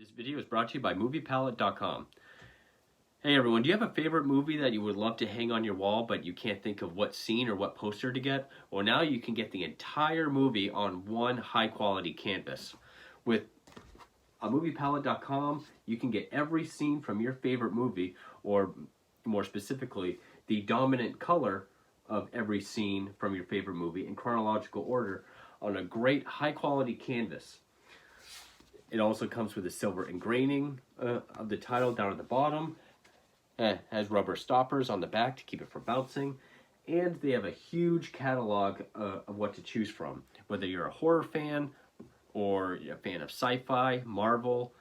This video is brought to you by MoviePalette.com. Hey everyone, do you have a favorite movie that you would love to hang on your wall but you can't think of what scene or what poster to get? Well, now you can get the entire movie on one high quality canvas. With MoviePalette.com, you can get every scene from your favorite movie, or more specifically, the dominant color of every scene from your favorite movie in chronological order on a great high quality canvas. It also comes with a silver engraving of the title down at the bottom. Has rubber stoppers on the back to keep it from bouncing. And they have a huge catalog of what to choose from. Whether you're a horror fan, or a fan of sci-fi, Marvel,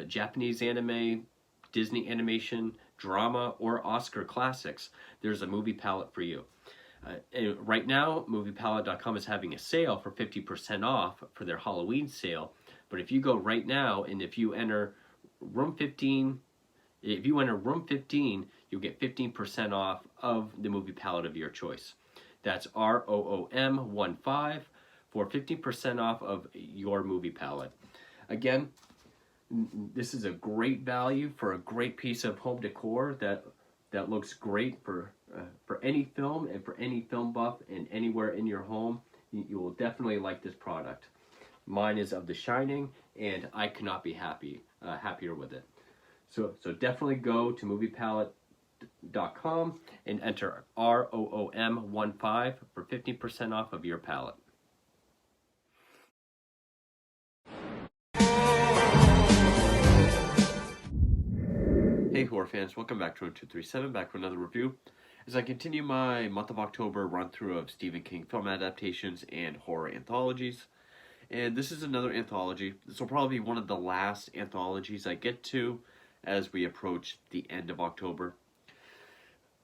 Japanese anime, Disney animation, drama, or Oscar classics, there's a movie palette for you. And right now, MoviePalette.com is having a sale for 50% off for their Halloween sale. But if you go right now, and if you enter room 15, you'll get 15% off of the movie palette of your choice. That's ROOM15 for 15% off of your movie palette. Again, this is a great value for a great piece of home decor that looks great for any film and for any film buff and anywhere in your home. You will definitely like this product. Mine is of The Shining, and I could not be happier with it. So definitely go to MoviePalette.com and enter ROOM15 for 15% off of your palette. Hey horror fans, welcome back to Room 237, back with another review. As I continue my month of October run through of Stephen King film adaptations and horror anthologies. And this is another anthology. This will probably be one of the last anthologies I get to as we approach the end of October.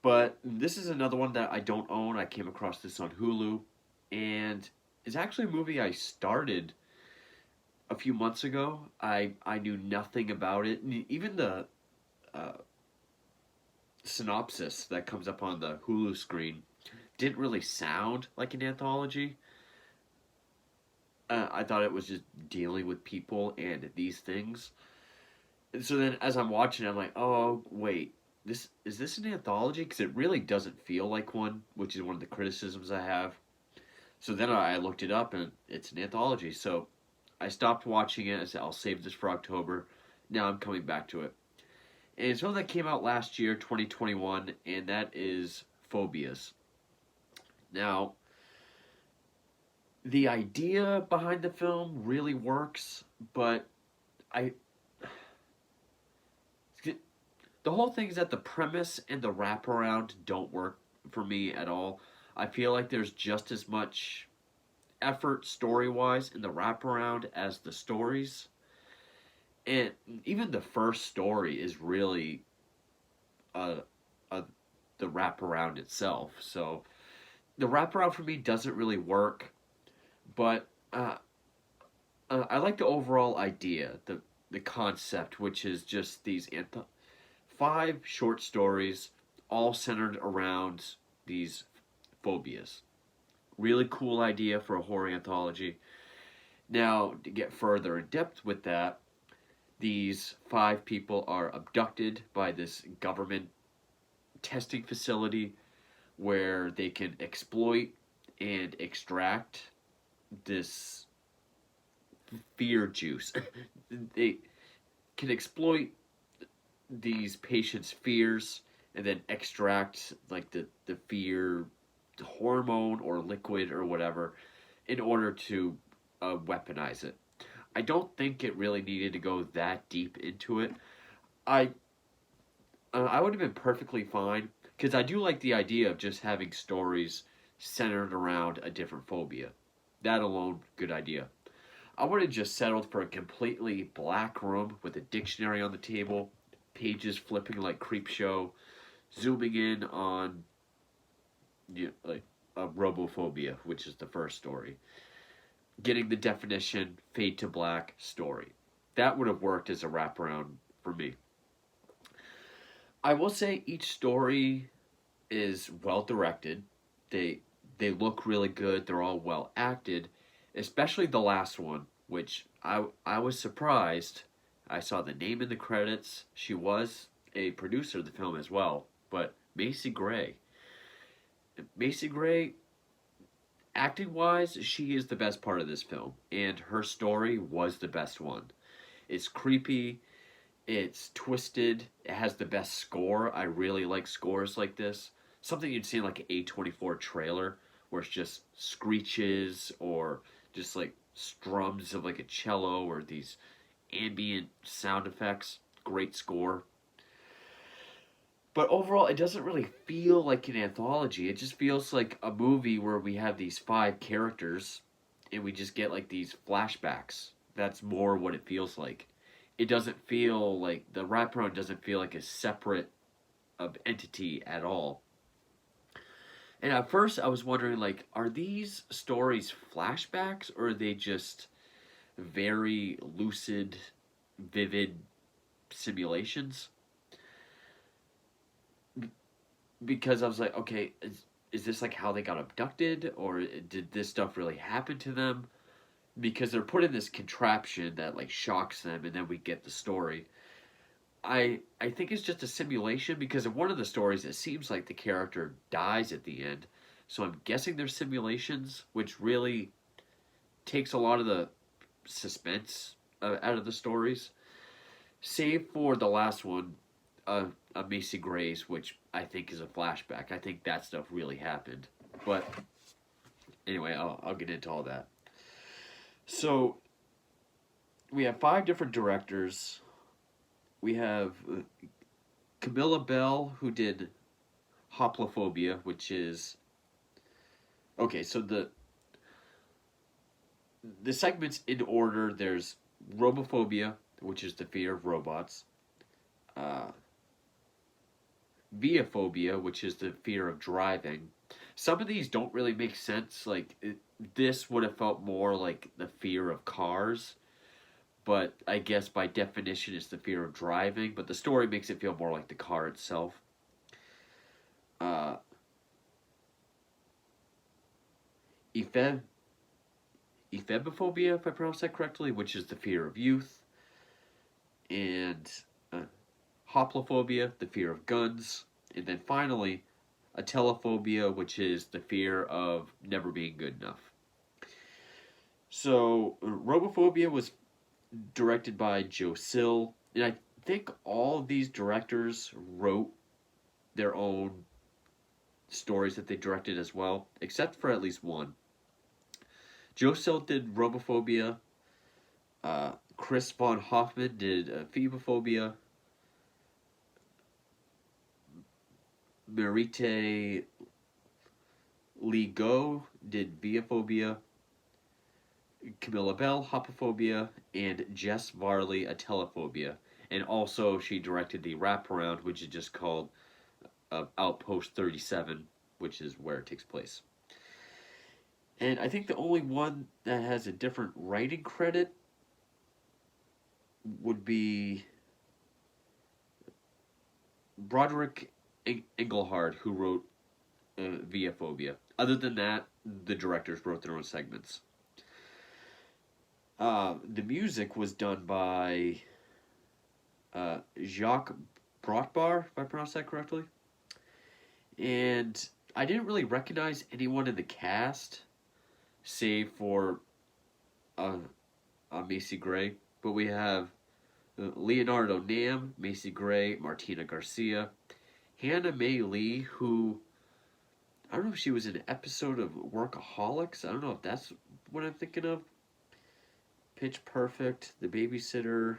But this is another one that I don't own. I came across this on Hulu. And it's actually a movie I started a few months ago. I knew nothing about it. Even the synopsis that comes up on the Hulu screen didn't really sound like an anthology. I thought it was just dealing with people and these things. And so then as I'm watching it, I'm like, oh, wait, is this an anthology? Because it really doesn't feel like one, which is one of the criticisms I have. So then I looked it up, and it's an anthology. So I stopped watching it. I said, I'll save this for October. Now I'm coming back to it. And it's one that came out last year, 2021, and that is Phobias. Now, the idea behind the film really works, but the whole thing is that the premise and the wraparound don't work for me at all. I feel like there's just as much effort story-wise in the wraparound as the stories. And even the first story is really the wraparound itself. So the wraparound for me doesn't really work. But I like the overall idea, the concept, which is just these 5 short stories, all centered around these phobias. Really cool idea for a horror anthology. Now, to get further in depth with that, these 5 people are abducted by this government testing facility where they can exploit and extract this fear juice. They can exploit these patients' fears and then extract like the fear hormone or liquid or whatever in order to weaponize it. I don't think it really needed to go that deep into it. I would have been perfectly fine, because I do like the idea of just having stories centered around a different phobia. That alone, good idea. I would have just settled for a completely black room with a dictionary on the table, pages flipping like Creepshow, zooming in on like a robophobia, which is the first story. Getting the definition, fade to black, story. That would have worked as a wraparound for me. I will say each story is well directed. They look really good. They're all well acted, especially the last one, which I was surprised I saw the name in the credits. She was a producer of the film as well. But Macy Gray, acting wise, she is the best part of this film, and her story was the best one. It's creepy, it's twisted, it has the best score. I really like scores like this. Something you'd see in like an A24 trailer, where it's just screeches or just like strums of like a cello or these ambient sound effects. Great score. But overall, it doesn't really feel like an anthology. It just feels like a movie where we have these five characters and we just get like these flashbacks. That's more what it feels like. It doesn't feel like the wraparound doesn't feel like a separate entity at all. And at first, I was wondering like, are these stories flashbacks or are they just very lucid, vivid simulations? Because I was like, okay, is this like how they got abducted, or did this stuff really happen to them? Because they're put in this contraption that like shocks them, and then we get the story. I think it's just a simulation because in one of the stories, it seems like the character dies at the end. So I'm guessing they're simulations, which really takes a lot of the suspense out of the stories. Save for the last one, Macy Gray's, which I think is a flashback. I think that stuff really happened. But anyway, I'll get into all that. So we have five different directors. We have Camilla Bell, who did Hoplophobia, which is okay. So the segments in order. There's Robophobia, which is the fear of robots. Uh, Viophobia, which is the fear of driving. Some of these don't really make sense. This would have felt more like the fear of cars, but I guess by definition it's the fear of driving. But the story makes it feel more like the car itself. Uh, Epheb- Ephebophobia, if I pronounce that correctly, which is the fear of youth, and uh, Hoplophobia, the fear of guns, and then finally Atelophobia, which is the fear of never being good enough. So, Robophobia was directed by Joe Sill, and I think all of these directors wrote their own stories that they directed as well, except for at least one. Joe Sill did Robophobia. Chris von Hoffman did Phobophobia. Marite Lee Go did Viophobia. Camilla Bell, Hopophobia, and Jess Varley, Atelophobia. And also, she directed the wraparound, which is just called Outpost 37, which is where it takes place. And I think the only one that has a different writing credit would be Broderick Engelhard, who wrote Viophobia. Other than that, the directors wrote their own segments. The music was done by Jacques Brotbar, if I pronounced that correctly. And I didn't really recognize anyone in the cast, save for Macy Gray. But we have Leonardo Nam, Macy Gray, Martina Garcia, Hannah May Lee, who I don't know if she was in an episode of Workaholics. I don't know if that's what I'm thinking of. Pitch Perfect, The Babysitter,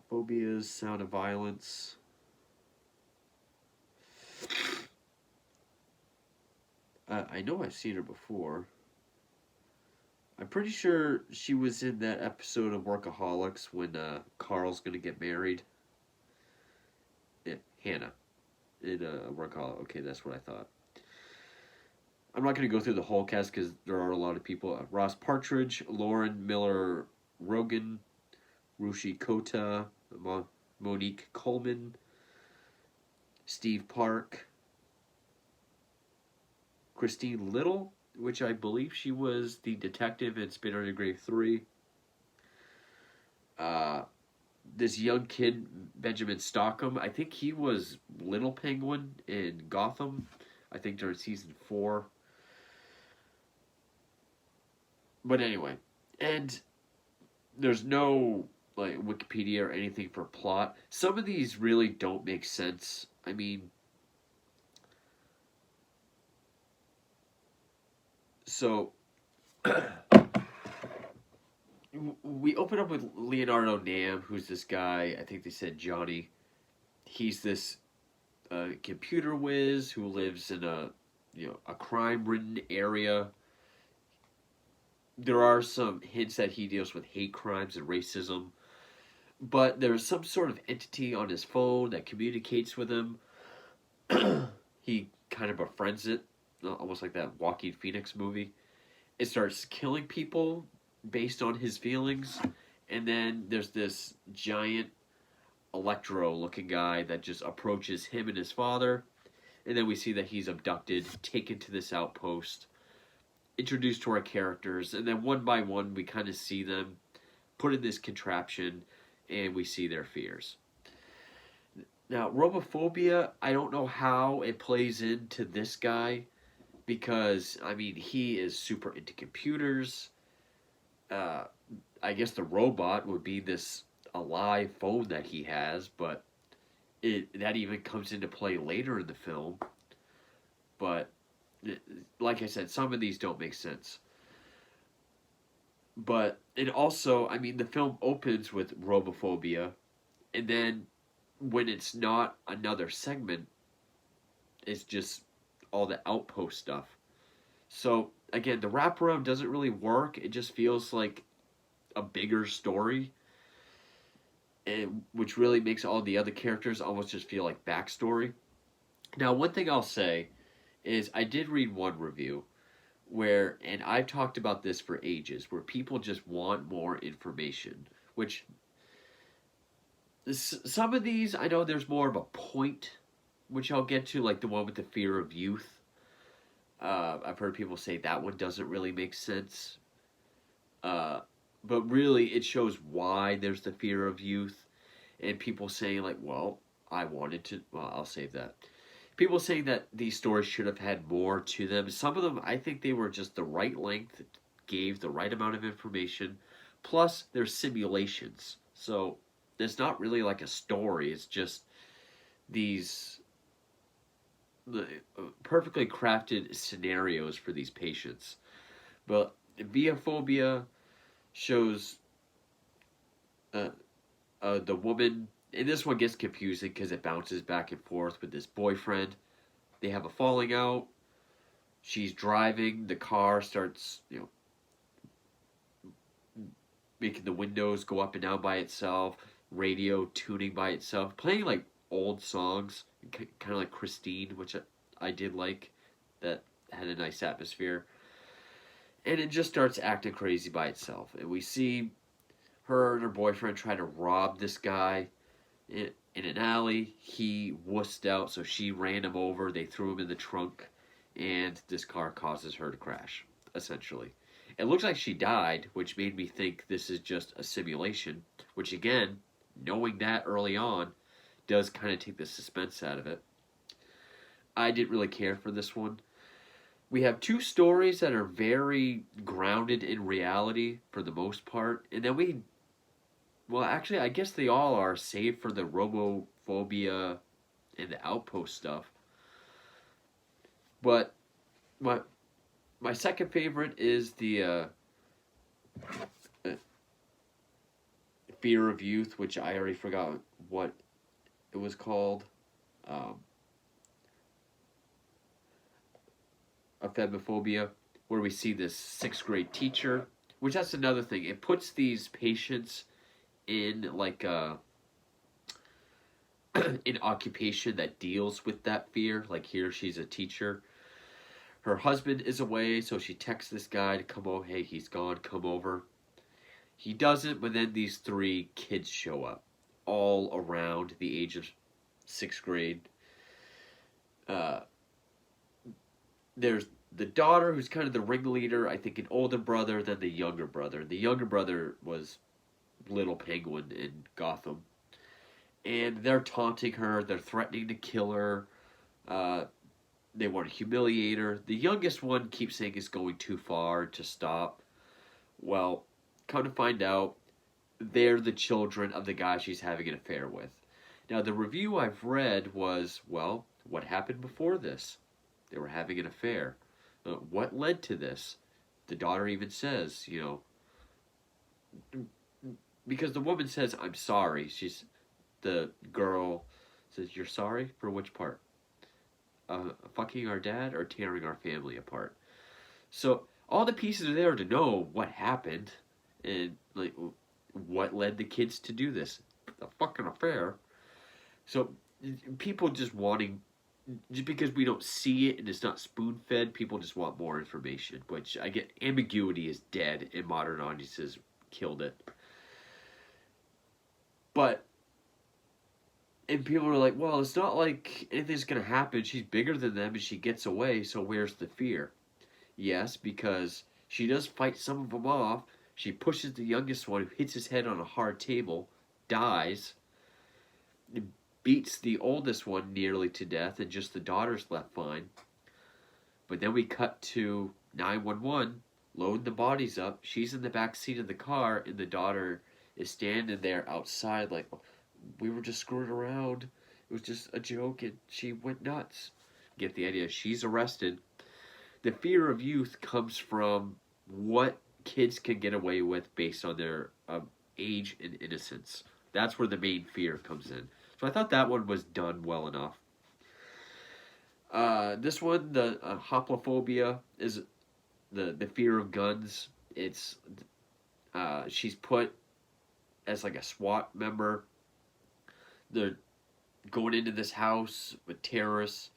Phobias, Sound of Violence. I know I've seen her before. I'm pretty sure she was in that episode of Workaholics when Carl's gonna get married. Yeah, Hannah. In Workaholics. Okay, that's what I thought. I'm not going to go through the whole cast because there are a lot of people. Ross Partridge, Lauren Miller Rogan, Rushi Kota, Monique Coleman, Steve Park, Christine Little, which I believe she was the detective in Spinner in Grave 3. this young kid, Benjamin Stockham. I think he was Little Penguin in Gotham. I think during season 4. But anyway, and there's no like Wikipedia or anything for plot. Some of these really don't make sense. I mean, so we open up with Leonardo Nam, who's this guy. I think they said Johnny. He's this computer whiz who lives in a crime-ridden area. There are some hints that he deals with hate crimes and racism, but there's some sort of entity on his phone that communicates with him. He kind of befriends it, almost like that Joaquin Phoenix movie. It starts killing people based on his feelings, and then there's this giant Electro-looking guy that just approaches him and his father, and then we see that he's abducted, taken to this outpost, introduced to our characters, and then one by one we kind of see them put in this contraption, and we see their fears. Now, Robophobia, I don't know how it plays into this guy, because, I mean, he is super into computers. I guess the robot would be this alive phone that he has, but that even comes into play later in the film. But like I said, some of these don't make sense. But and also, I mean, the film opens with Robophobia, and then when it's not another segment, it's just all the outpost stuff. So again, the wraparound doesn't really work. It just feels like a bigger story, and which really makes all the other characters almost just feel like backstory. Now, one thing I'll say is I did read one review where, and I've talked about this for ages, where people just want more information, which some of these, I know there's more of a point, which I'll get to, like the one with the fear of youth. I've heard people say that one doesn't really make sense. But really, it shows why there's the fear of youth. And people saying, like, well, I'll save that. People saying that these stories should have had more to them. Some of them, I think they were just the right length, gave the right amount of information. Plus, they're simulations. So, it's not really like a story. It's just these perfectly crafted scenarios for these patients. But Phobia shows the woman, and this one gets confusing because it bounces back and forth with this boyfriend. They have a falling out. She's driving. The car starts, making the windows go up and down by itself. Radio tuning by itself. Playing like old songs, kind of like Christine, which I did like. That had a nice atmosphere. And it just starts acting crazy by itself. And we see her and her boyfriend try to rob this guy in an alley. He wussed out, so she ran him over. They threw him in the trunk, and this car causes her to crash, essentially. It looks like she died, which made me think this is just a simulation, which again, knowing that early on, does kind of take the suspense out of it. I didn't really care for this one. We have two stories that are very grounded in reality for the most part, and then actually, I guess they all are, save for the Robophobia and the Outpost stuff. But my second favorite is the Fear of Youth, which I already forgot what it was called. Phobia, where we see this 6th grade teacher, which that's another thing. It puts these patients in like an occupation that deals with that fear. Like here, she's a teacher. Her husband is away, so she texts this guy to come over. Hey, he's gone. Come over. He doesn't, but then these 3 kids show up, all around the age of 6th grade. There's the daughter, who's kind of the ringleader, I think an older brother, then the younger brother. The younger brother was little penguin in Gotham. And they're taunting her, they're threatening to kill her, uh, they want to humiliate her. The youngest one keeps saying it's going too far to stop. Well, come to find out, they're the children of the guy she's having an affair with. Now, the review I've read was, well, what happened before this? They were having an affair. What led to this? The daughter even says, because the woman says, I'm sorry. The girl says, you're sorry? For which part? Fucking our dad or tearing our family apart? So, all the pieces are there to know what happened and, like, what led the kids to do this. A fucking affair. So, people just wanting, just because we don't see it and it's not spoon fed, people just want more information. Which I get, ambiguity is dead in modern audiences, killed it. But, and people are like, well, it's not like anything's gonna happen. She's bigger than them and she gets away, so where's the fear? Yes, because she does fight some of them off. She pushes the youngest one, who hits his head on a hard table, dies, beats the oldest one nearly to death, and just the daughter's left fine. But then we cut to 911, loading the bodies up. She's in the back seat of the car, and the daughter is standing there outside like, we were just screwing around. It was just a joke, and she went nuts. Get the idea. She's arrested. The fear of youth comes from what kids can get away with based on their age and innocence. That's where the main fear comes in. So I thought that one was done well enough. This one, the hoplophobia, is the fear of guns. It's she's put as like a SWAT member. They're going into this house with terrorists.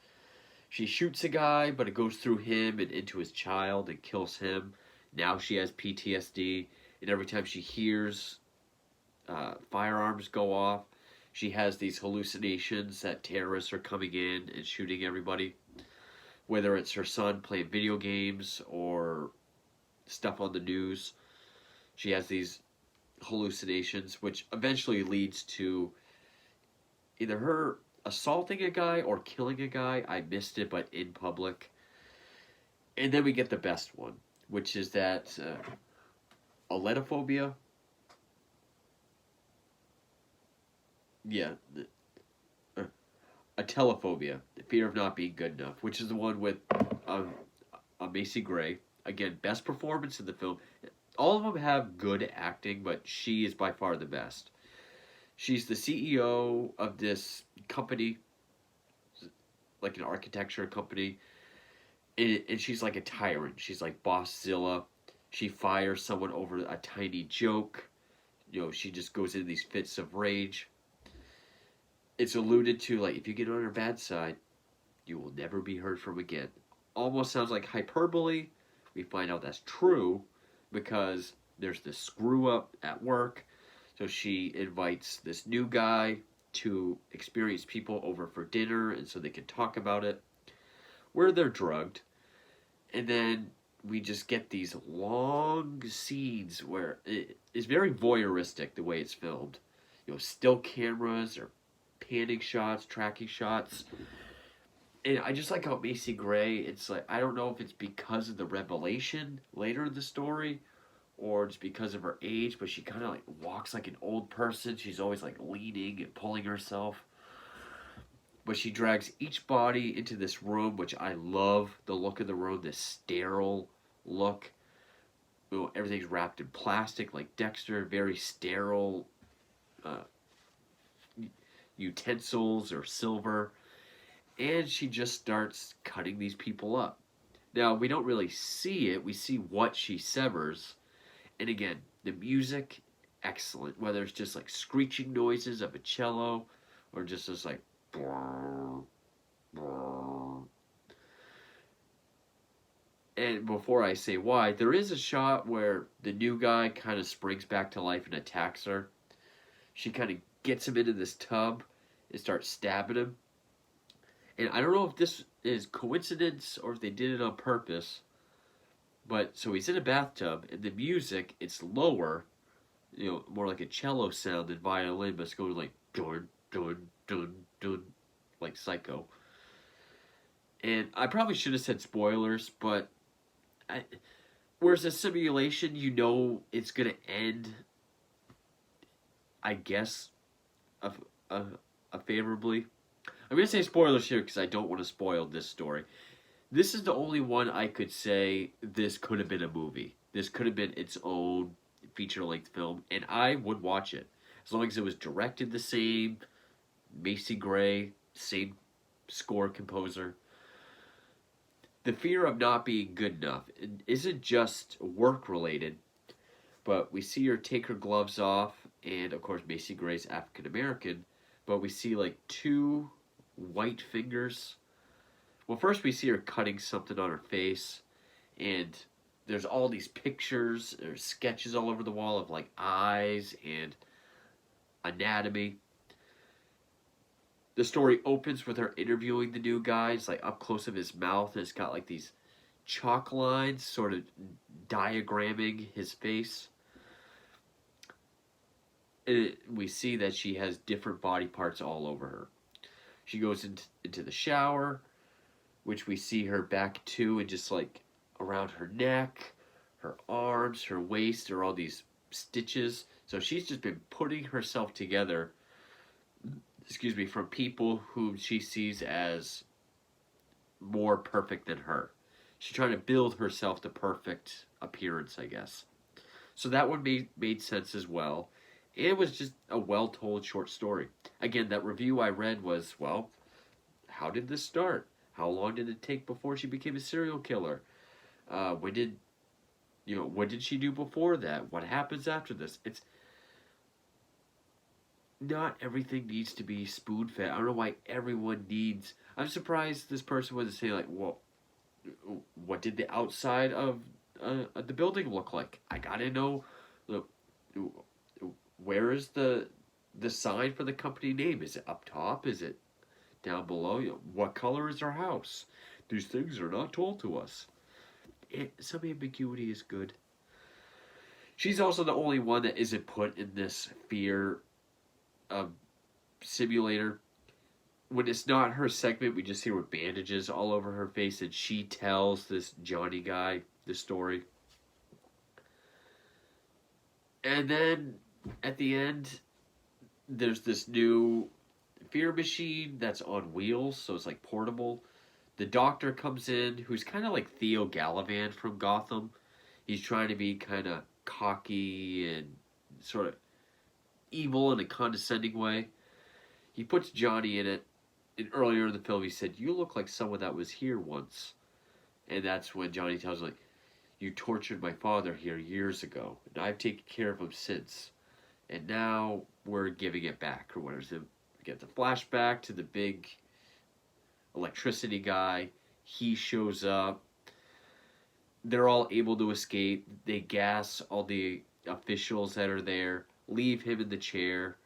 She shoots a guy, but it goes through him and into his child and kills him. Now she has PTSD, and every time she hears firearms go off, she has these hallucinations that terrorists are coming in and shooting everybody. Whether it's her son playing video games or stuff on the news, she has these hallucinations, which eventually leads to either her assaulting a guy or killing a guy. I missed it, but in public. And then we get the best one, which is that aletophobia. Yeah, a telephobia, the fear of not being good enough, which is the one with Macy Gray. Again, best performance in the film. All of them have good acting, but she is by far the best. She's the CEO of this company, like an architecture company, and she's like a tyrant. She's like Bosszilla. She fires someone over a tiny joke. She just goes into these fits of rage. It's alluded to, like, if you get on her bad side, you will never be heard from again. Almost sounds like hyperbole. We find out that's true because there's this screw up at work. So she invites this new guy to experienced people over for dinner, and so they can talk about it, where they're drugged. And then we just get these long scenes where it is very voyeuristic, the way it's filmed. Still cameras or panning shots, tracking shots. And I just like how Macy Gray, it's like, I don't know if it's because of the revelation later in the story or just because of her age, but she kind of like walks like an old person. She's always like leaning and pulling herself. But she drags each body into this room, which I love the look of the room, this sterile look. Everything's wrapped in plastic like Dexter, very sterile utensils or silver. And she just starts cutting these people up. Now, we don't really see it. We see what she severs. And again, the music, excellent. Whether it's just like screeching noises of a cello or just this like brrr, brrr. And before I say why, there is a shot where the new guy kind of springs back to life and attacks her. She kind of gets him into this tub and starts stabbing him. And I don't know if this is coincidence or if they did it on purpose. But so he's in a bathtub, and the music, it's lower, more like a cello sound than violin, but it's going like dun dun dun dun, like Psycho. And I probably should have said spoilers, but I, whereas a simulation, it's gonna end, I guess, a, a, a favorably. I'm gonna say spoilers here because I don't want to spoil this story. This is the only one I could say this could have been a movie. This could have been its own feature length film, and I would watch it as long as it was directed the same. Macy Gray, same score composer. The fear of not being good enough isn't just work related, but we see her take her gloves off, and of course Macy Gray's African American, but we see like two white fingers. Well, first we see her cutting something on her face, and there's all these pictures or sketches all over the wall of like eyes and anatomy. The story opens with her interviewing the new guy. It's like up close of his mouth, and it's got like these chalk lines sort of diagramming his face. We see that she has different body parts all over her. She goes into the shower, which we see her back to, and just like around her neck, her arms, her waist, are all these stitches. So she's just been putting herself together, from people whom she sees as more perfect than her. She's trying to build herself the perfect appearance, I guess. So that one made sense as well. It was just a well told short story. Again, that review I read was, well, how did this start? How long did it take before she became a serial killer? When did what did she do before that? What happens after this? It's not everything needs to be spoon fed. I don't know why everyone needs. I'm surprised this person wasn't saying like, well, what did the outside of the building look like? I gotta know. Look, where is the sign for the company name? Is it up top? Is it down below? What color is our house? These things are not told to us. Some ambiguity is good. She's also the only one that isn't put in this fear simulator. When it's not her segment, we just see her with bandages all over her face, and she tells this Johnny guy the story. And then at the end, there's this new fear machine that's on wheels, so it's like portable. The doctor comes in, who's kind of like Theo Galavan from Gotham. He's trying to be kind of cocky and sort of evil in a condescending way. He puts Johnny in it, and earlier in the film he said, "You look like someone that was here once." And that's when Johnny tells him, like, "You tortured my father here years ago, and I've taken care of him since. And now we're giving it back," or whatever. So we get the flashback to the big electricity guy. He shows up. They're all able to escape. They gas all the officials that are there, leave him in the chair,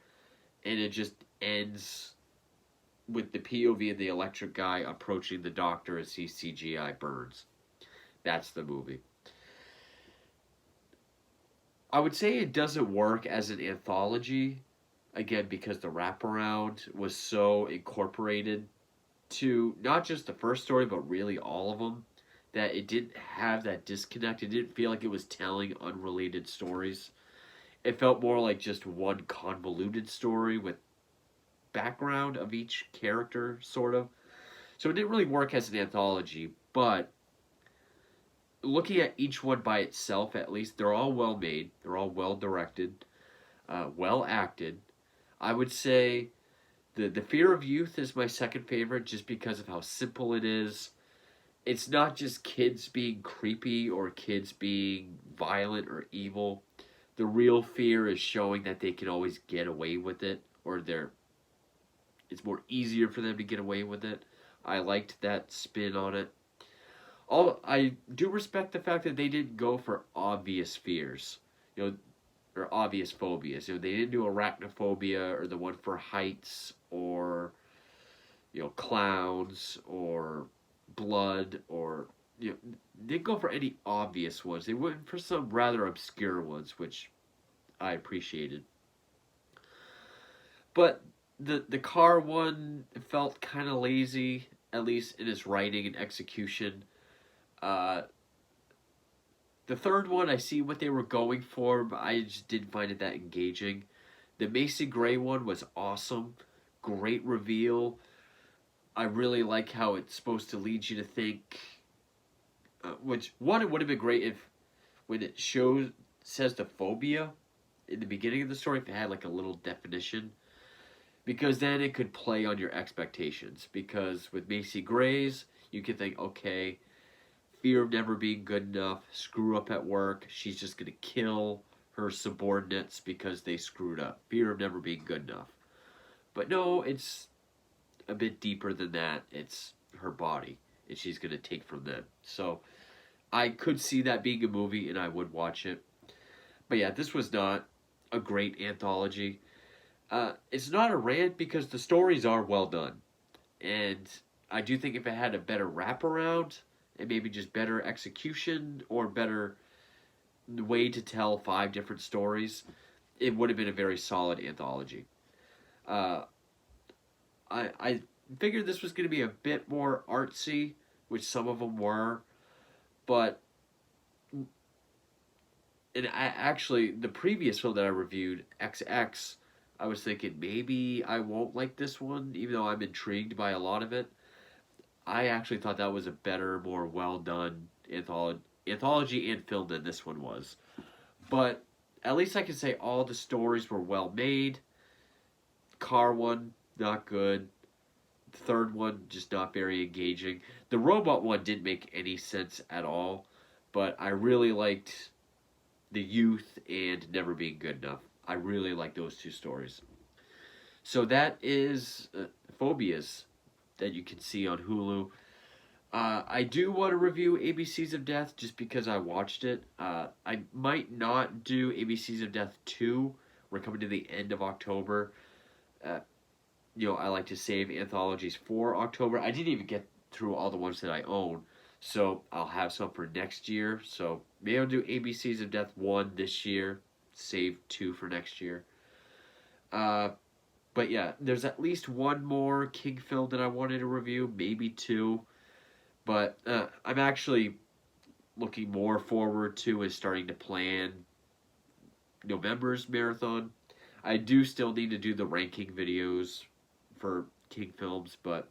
and it just ends with the POV of the electric guy approaching the doctor as he CGI burns. That's the movie. I would say it doesn't work as an anthology, again, because the wraparound was so incorporated to not just the first story, but really all of them, that it didn't have that disconnect. It didn't feel like it was telling unrelated stories. It felt more like just one convoluted story with background of each character, sort of. So it didn't really work as an anthology, but looking at each one by itself, at least, they're all well made, they're all well directed, well acted. I would say the Fear of Youth is my second favorite just because of how simple it is. It's not just kids being creepy or kids being violent or evil. The real fear is showing that they can always get away with it, or it's more easier for them to get away with it. I liked that spin on it. I do respect the fact that they didn't go for obvious fears, or obvious phobias. They didn't do arachnophobia or the one for heights or clowns or blood or they didn't go for any obvious ones. They went for some rather obscure ones, which I appreciated. But the car one felt kind of lazy, at least in its writing and execution. Uh, the third one, I see what they were going for, but I just didn't find it that engaging. The Macy Gray one was awesome, great reveal. I really like how it's supposed to lead you to think. Which one, it would have been great if when it says the phobia in the beginning of the story, if it had like a little definition, because then it could play on your expectations. Because with Macy Gray's, you could think, okay, fear of never being good enough, screw up at work, she's just gonna kill her subordinates because they screwed up. Fear of never being good enough. But no, it's a bit deeper than that. It's her body, and she's gonna take from them. So I could see that being a movie, and I would watch it. But yeah, this was not a great anthology. It's not a rant because the stories are well done, and I do think if it had a better wraparound and maybe just better execution or better way to tell 5 different stories, it would have been a very solid anthology. Uh, I figured this was going to be a bit more artsy, which some of them were, but and actually the previous film that I reviewed, XX, I was thinking maybe I won't like this one, even though I'm intrigued by a lot of it. I actually thought that was a better, more well done anthology and film than this one was. But at least I can say all the stories were well made. Car one, not good. The third one, just not very engaging. The robot one didn't make any sense at all. But I really liked The Youth and Never Being Good Enough. I really like those 2 stories. So that is Phobias that you can see on Hulu. I do want to review ABCs of Death just because I watched it. I might not do ABCs of Death 2. We're coming to the end of October. I like to save anthologies for October. I didn't even get through all the ones that I own, so I'll have some for next year. So maybe I'll do ABCs of Death 1 this year, save 2 for next year. But yeah, there's at least one more King film that I wanted to review, maybe 2. But I'm actually looking more forward to is starting to plan November's marathon. I do still need to do the ranking videos for King films, but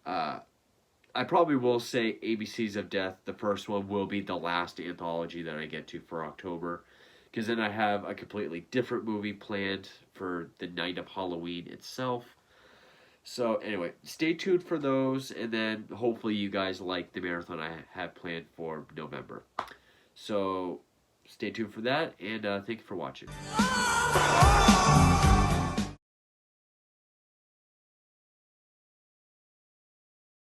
I probably will say ABCs of Death, the first one, will be the last anthology that I get to for October. Because then I have a completely different movie planned for the night of Halloween itself. So anyway, stay tuned for those, and then hopefully you guys like the marathon I have planned for November. So stay tuned for that, and thank you for watching.